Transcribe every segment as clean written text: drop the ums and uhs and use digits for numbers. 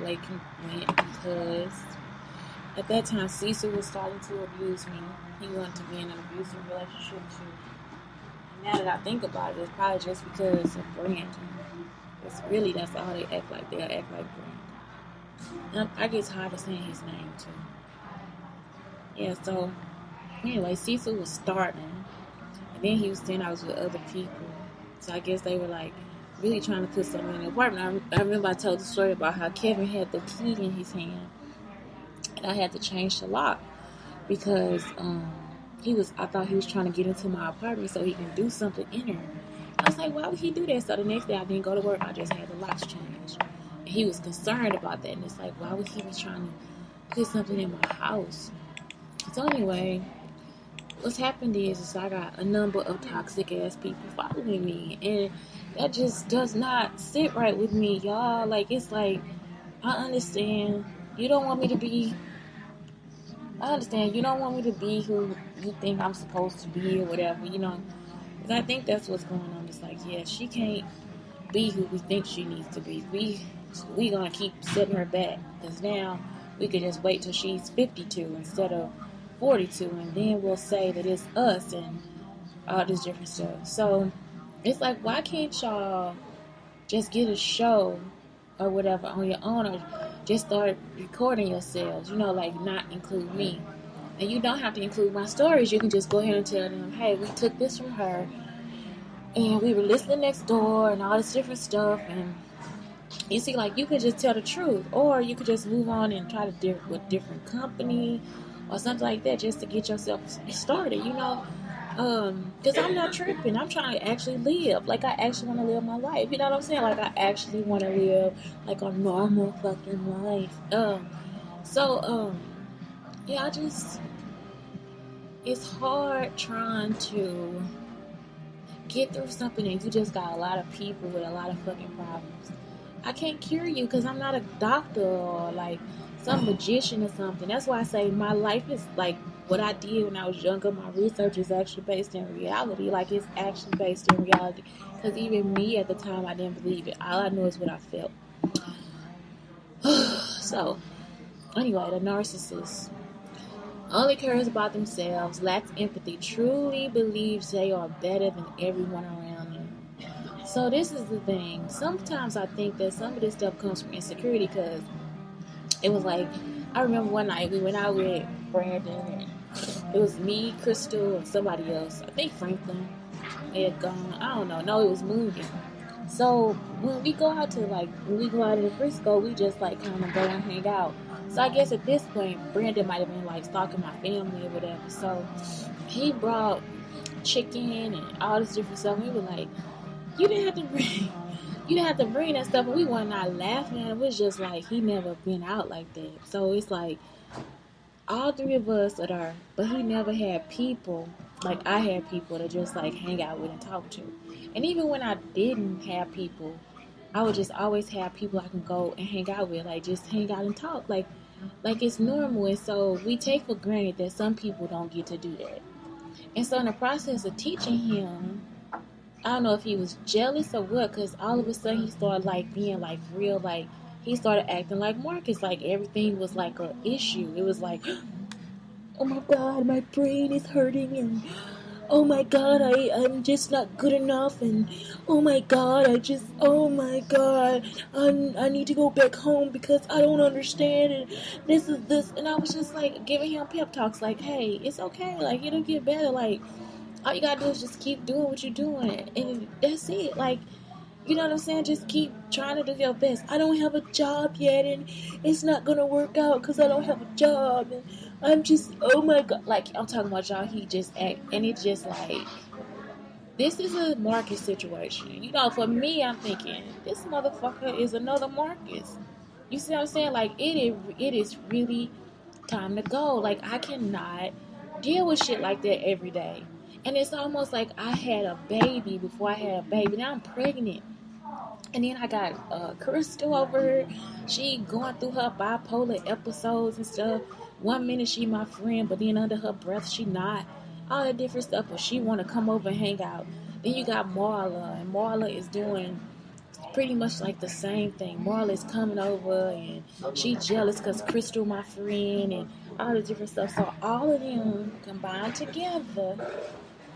blatant went because at that time Cecil was starting to abuse me. He wanted to be in an abusive relationship too. And now that I think about it, it's probably just because of Brandon. It's really that's all they act like. They'll act like Brandon. And I get tired of saying his name too. Yeah, so anyway, Cecil was starting. And then he was saying I was with other people. So I guess they were like really trying to put something in the apartment. I remember I told the story about how Kevin had the key in his hand. And I had to change the lock because I thought he was trying to get into my apartment so he can do something in there. I was like, why would he do that? So the next day I didn't go to work. I just had the locks changed. And he was concerned about that. And it's like, why would he be trying to put something in my house? So anyway, what's happened is I got a number of toxic ass people following me. And that just does not sit right with me, y'all. Like, it's like, I understand you don't want me to be who you think I'm supposed to be or whatever, because I think that's what's going on. It's like, yeah, she can't be who we think she needs to be. We gonna keep setting her back because now we could just wait till she's 52 instead of 42, and then we'll say that it's us and all this different stuff. So it's like, why can't y'all just get a show or whatever on your own, or just start recording yourselves, like not include me. And you don't have to include my stories. You can just go ahead and tell them, hey, we took this from her and we were listening next door and all this different stuff. And you see, like, you could just tell the truth, or you could just move on and try to deal with different company or something like that just to get yourself started, because I'm not tripping. I'm trying to actually live. Like, I actually want to live my life. You know what I'm saying? Like, I actually want to live, like, a normal fucking life. Yeah, it's hard trying to get through something and you just got a lot of people with a lot of fucking problems. I can't cure you because I'm not a doctor or, like, some magician or something. That's why I say my life is, like, what I did when I was younger. My research is actually based in reality. Like, it's actually based in reality. Because even me at the time, I didn't believe it. All I know is what I felt. So, anyway, the narcissist only cares about themselves, lacks empathy, truly believes they are better than everyone around them. So this is the thing. Sometimes I think that some of this stuff comes from insecurity because it was like, I remember one night we went out with Brandon and it was me, Crystal, and somebody else. I think Franklin had gone. I don't know. No, it was Mooney. So when we go out in Frisco, we just like kind of go and hang out. So I guess at this point, Brandon might have been like stalking my family or whatever. So he brought chicken and all this different stuff. And we were like, you didn't have to bring that stuff. And we were not laughing. It was just like he never been out like that. So it's like all three of us are there, but he never had people like I had people to just like hang out with and talk to. And even when I didn't have people, I would just always have people I can go and hang out with, like just hang out and talk, like it's normal. And so we take for granted that some people don't get to do that. And so in the process of teaching him, I don't know if he was jealous or what, because all of a sudden he started like being like real, like he started acting like Marcus, like everything was like an issue. It was like, oh my God, my brain is hurting, and oh my God, I'm just not good enough, and oh my God, oh my God, I need to go back home because I don't understand, and this, and I was just like giving him pep talks, like, hey, it's okay, like, it'll get better, like, all you gotta do is just keep doing what you're doing, and that's it, like, you know what I'm saying? Just keep trying to do your best. I don't have a job yet, and it's not gonna work out because I don't have a job, and I'm just, oh my God. Like, I'm talking about y'all, he just act, and it's just like, this is a Marcus situation. For me, I'm thinking, this motherfucker is another Marcus. You see what I'm saying? Like, it is really time to go. Like, I cannot deal with shit like that every day. And it's almost like I had a baby before I had a baby. Now I'm pregnant. And then I got Crystal over here. She going through her bipolar episodes and stuff. One minute she my friend, but then under her breath she not. All that different stuff, but she want to come over and hang out. Then you got Marla, and Marla is doing pretty much like the same thing. Marla's coming over and she jealous because Crystal my friend and all the different stuff. So all of them combined together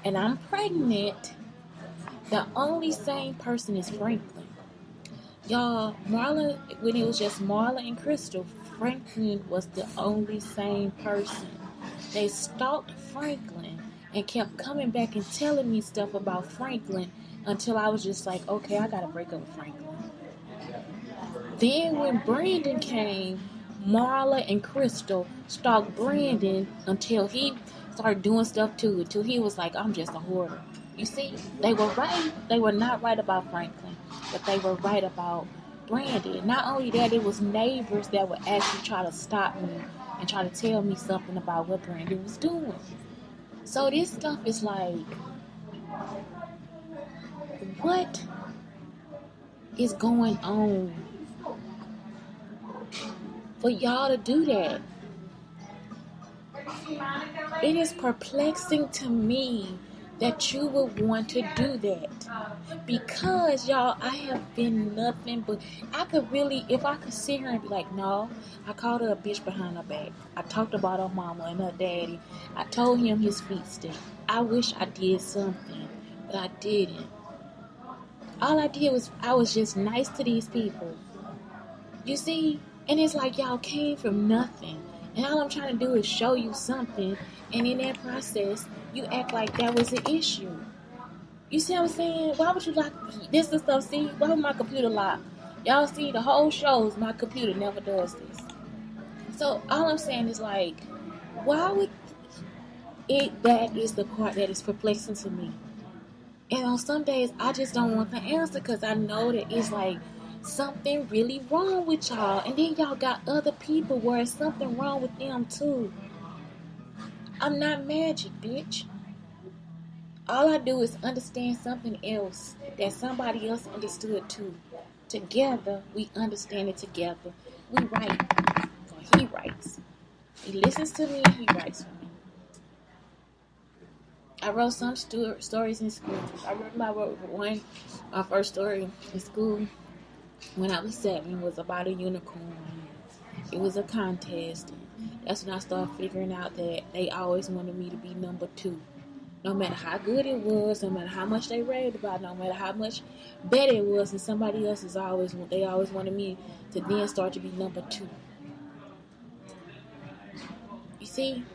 and I'm pregnant. The only sane person is Franklin. Y'all, Marla, when it was just Marla and Crystal, Franklin was the only sane person. They stalked Franklin and kept coming back and telling me stuff about Franklin until I was just like, okay, I gotta break up with Franklin. Then when Brandon came, Marla and Crystal stalked Brandon until he started doing stuff too, until he was like, I'm just a hoarder. You see, they were right. They were not right about Franklin, but they were right about Brandon. Not only that, it was neighbors that would actually try to stop me and try to tell me something about what Brandon was doing. So this stuff is like, what is going on for y'all to do that? It is perplexing to me that you would want to do that. Because, y'all, I have been nothing but... I could really... If I could sit here and be like, no, I called her a bitch behind her back. I talked about her mama and her daddy. I told him his feet stink. I wish I did something, but I didn't. All I did was... I was just nice to these people. You see? And it's like y'all came from nothing. And all I'm trying to do is show you something. And in that process, you act like that was an issue. You see what I'm saying? Why would you lock this and stuff? See, why would my computer lock? Y'all see, the whole shows my computer never does this. So all I'm saying is like, why would it? That is the part that is perplexing to me. And on some days, I just don't want the answer because I know that it's like something really wrong with y'all. And then y'all got other people where it's something wrong with them too. I'm not magic, bitch. All I do is understand something else that somebody else understood too. Together, we understand it together. We write. So he writes. He listens to me and he writes for me. I wrote some stories in school. I wrote one, my first story in school when I was 7. It was about a unicorn. It was a contest. That's when I started figuring out that they always wanted me to be number 2. No matter how good it was, no matter how much they raved about, no matter how much better it was, and somebody else they always wanted me to then start to be number 2. You see,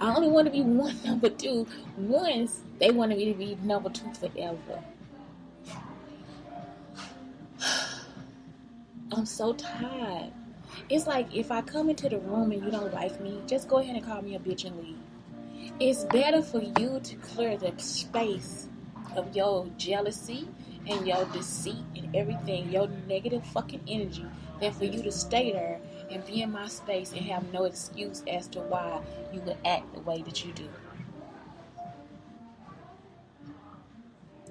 I only want to be one number 2 once. They wanted me to be number 2 forever. I'm so tired. It's like if I come into the room and you don't like me, just go ahead and call me a bitch and leave. It's better for you to clear the space of your jealousy and your deceit and everything, your negative fucking energy, than for you to stay there and be in my space and have no excuse as to why you would act the way that you do.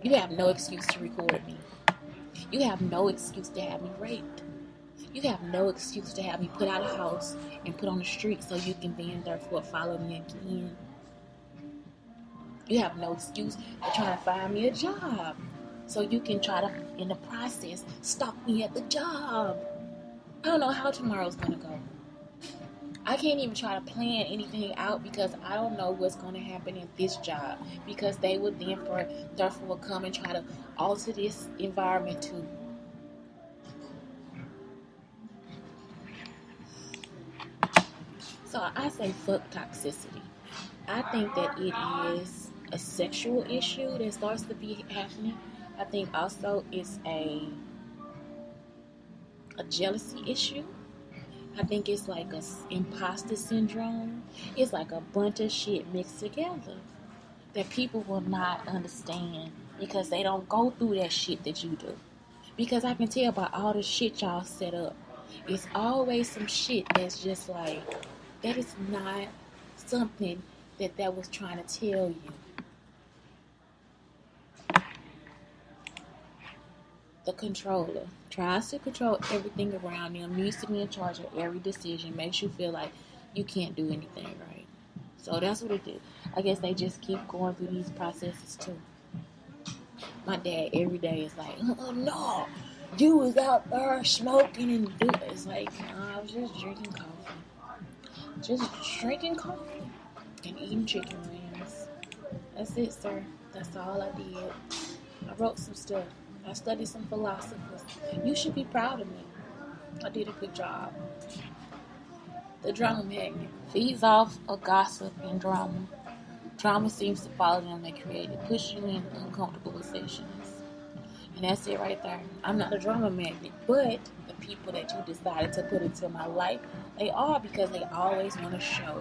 You have no excuse to record me. You have no excuse to have me raped. You have no excuse to have me put out of house and put on the street so you can then therefore follow me again. You have no excuse for trying to find me a job so you can try to, in the process, stalk me at the job. I don't know how tomorrow's going to go. I can't even try to plan anything out because I don't know what's going to happen in this job, because they would then therefore come and try to alter this environment too. So I say fuck toxicity. I think that it is a sexual issue that starts to be happening. I think also it's a jealousy issue. I think it's like a imposter syndrome. It's like a bunch of shit mixed together that people will not understand because they don't go through that shit that you do. Because I can tell by all the shit y'all set up, it's always some shit that's just like, that is not something that was trying to tell you. The controller tries to control everything around them, needs to be in charge of every decision, makes you feel like you can't do anything right. So that's what it did. I guess they just keep going through these processes too. My dad every day is like, no, you was out there smoking and do. It's like, I was just drinking coffee. Just drinking coffee and eating chicken wings. That's it, sir. That's all I did. I wrote some stuff. I studied some philosophers. You should be proud of me. I did a good job. The drama magnet feeds off of gossip and drama. Drama seems to follow them they created, pushing you in uncomfortable positions. And that's it right there. I'm not a drama magnet, but the people that you decided to put into my life, they are, because they always want a show.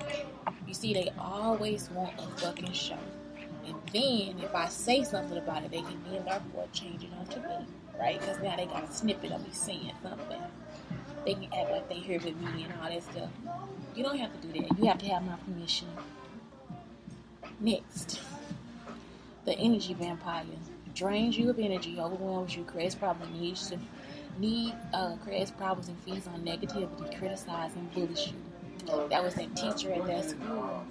You see, they always want a fucking show. And then, if I say something about it, they can then therefore change it onto me, right? Because now they got a snippet of me saying something. They can act like they here with me and all that stuff. You don't have to do that. You have to have my permission. Next, the energy vampire drains you of energy, overwhelms you, creates problems, creates problems and feeds on negativity, criticizes and bullies you. That was that teacher at that school.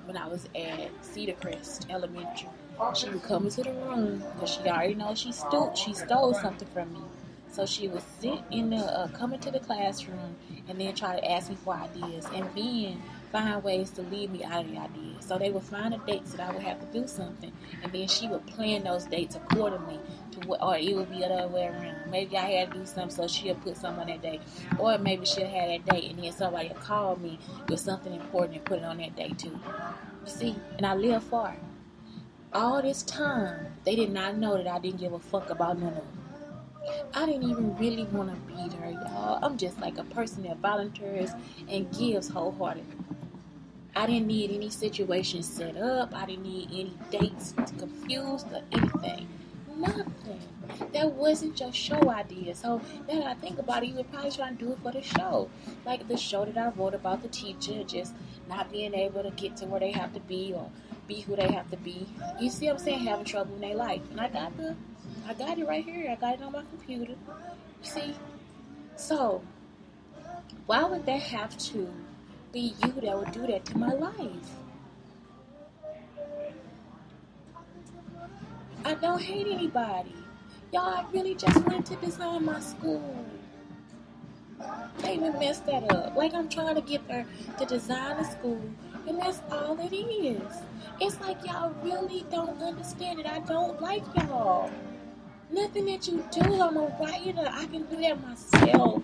When I was at Cedar Crest Elementary, she would come into the room because she already knows she stole something from me. So she would sit in the come into the classroom and then try to ask me for ideas, and then find ways to leave me out of the ideas. So they would find the dates that I would have to do something, and then she would plan those dates accordingly to what, or it would be the other way around. Maybe I had to do something, so she'll put something on that date, or maybe she'll have that date, and then somebody will call me with something important and put it on that date too. You see, and I live far. All this time, they did not know that I didn't give a fuck about none of them. I didn't even really want to be there, y'all. I'm just like a person that volunteers and gives wholeheartedly. I didn't need any situation set up. I didn't need any dates confused or anything. Nothing. That wasn't your show idea. So now that I think about it, you were probably trying to do it for the show. Like the show that I wrote about the teacher just not being able to get to where they have to be or be who they have to be. You see what I'm saying? Having trouble in their life. And I got it right here. I got it on my computer. You see? So, why would that have to be you that would do that to my life? I don't hate anybody. Y'all, I really just wanted to design my school. They even messed that up. Like, I'm trying to get her to design a school, and that's all it is. It's like y'all really don't understand it. I don't like y'all. Nothing that you do, I'm a writer. I can do that myself.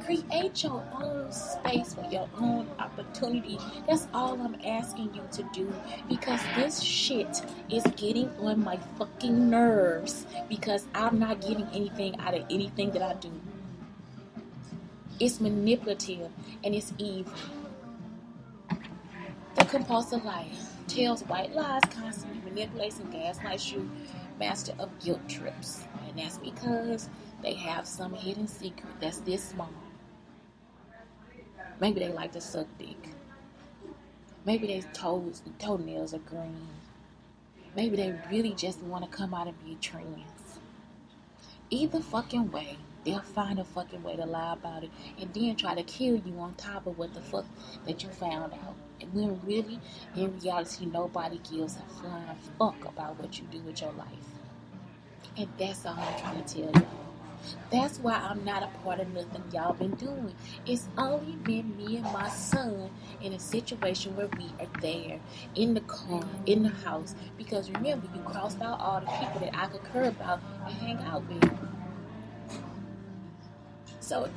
Create your own space for your own opportunity. That's all I'm asking you to do, because this shit is getting on my fucking nerves, because I'm not getting anything out of anything that I do. It's manipulative and it's evil. The compulsive life tells white lies constantly, manipulates and gaslights you, master of guilt trips. And that's because they have some hidden secret that's this small. Maybe they like to suck dick. Maybe their toenails are green. Maybe they really just want to come out and be trans. Either fucking way, they'll find a fucking way to lie about it and then try to kill you on top of what the fuck that you found out. And when really, in reality, nobody gives a flying fuck about what you do with your life. And that's all I'm trying to tell y'all. That's why I'm not a part of nothing y'all been doing. It's only been me and my son in a situation where we are there, in the car, in the house. Because remember, you crossed out all the people that I could care about and hang out with. So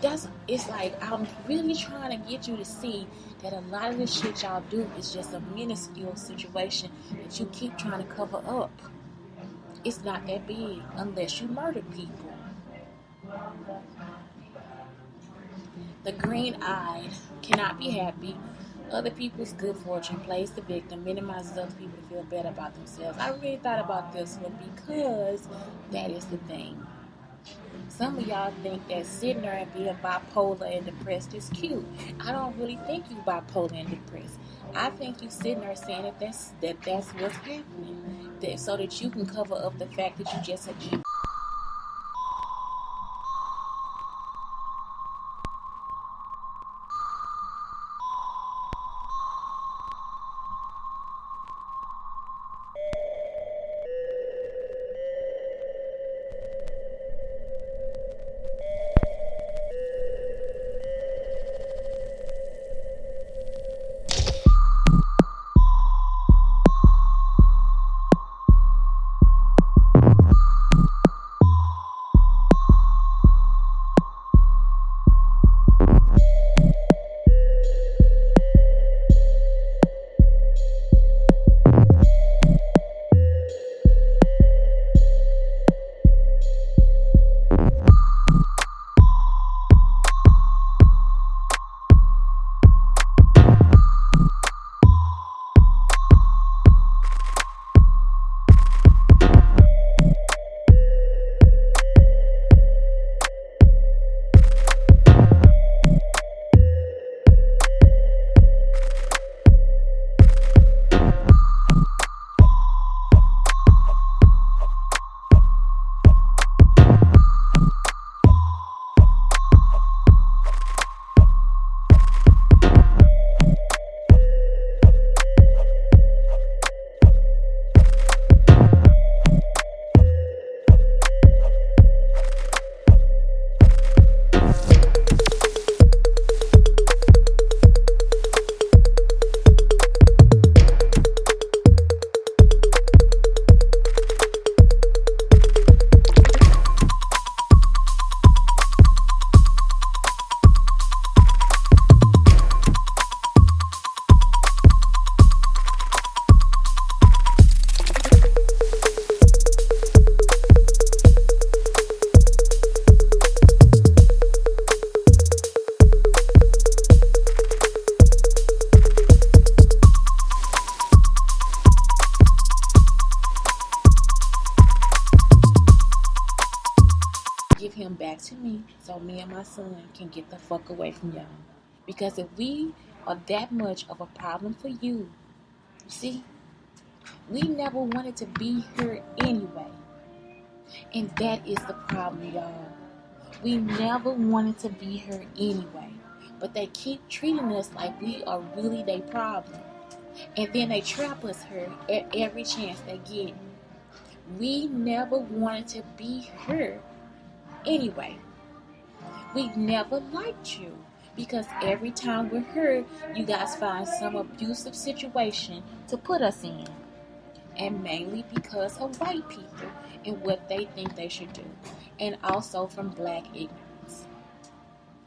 it's like I'm really trying to get you to see that a lot of the shit y'all do is just a minuscule situation that you keep trying to cover up. It's not that big unless you murder people. The green-eyed cannot be happy. Other people's good fortune, plays the victim, minimizes other people to feel better about themselves. I really thought about this one because that is the thing. Some of y'all think that sitting there and being bipolar and depressed is cute. I don't really think you bipolar and depressed. I think you sitting there saying that that's what's happening, so that you can cover up the fact that you just had. give him back to me so me and my son can get the fuck away from y'all. Because if we are that much of a problem for you, you see, we never wanted to be here anyway. And that is the problem, y'all. We never wanted to be here anyway. But they keep treating us like we are really their problem. And then they trap us here at every chance they get. We never wanted to be here anyway. We never liked you. Because every time we're here, you guys find some abusive situation to put us in. And mainly because of white people and what they think they should do. And also from black ignorance.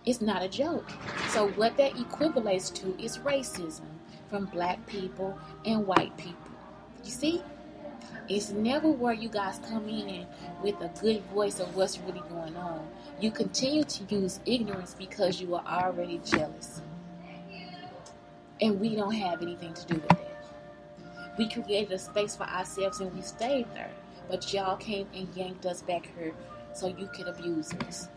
It's not a joke. So what that equivalates to is racism from black people and white people. You see? It's never where you guys come in with a good voice of what's really going on. You continue to use ignorance because you are already jealous. And we don't have anything to do with that. We created a space for ourselves and we stayed there. But y'all came and yanked us back here so you could abuse us.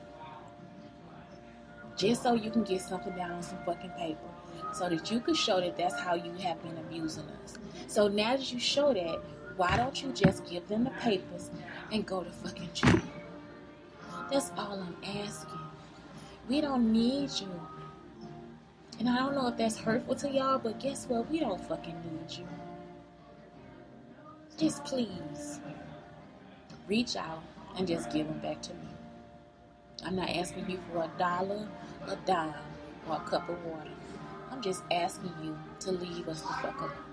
Just so you can get something down on some fucking paper. So that you can show that that's how you have been abusing us. So now that you show that, why don't you just give them the papers and go to fucking jail? That's all I'm asking. We don't need you. And I don't know if that's hurtful to y'all, but guess what? We don't fucking need you. Just please reach out and just give them back to me. I'm not asking you for $1, a dime, or a cup of water. I'm just asking you to leave us the fuck alone.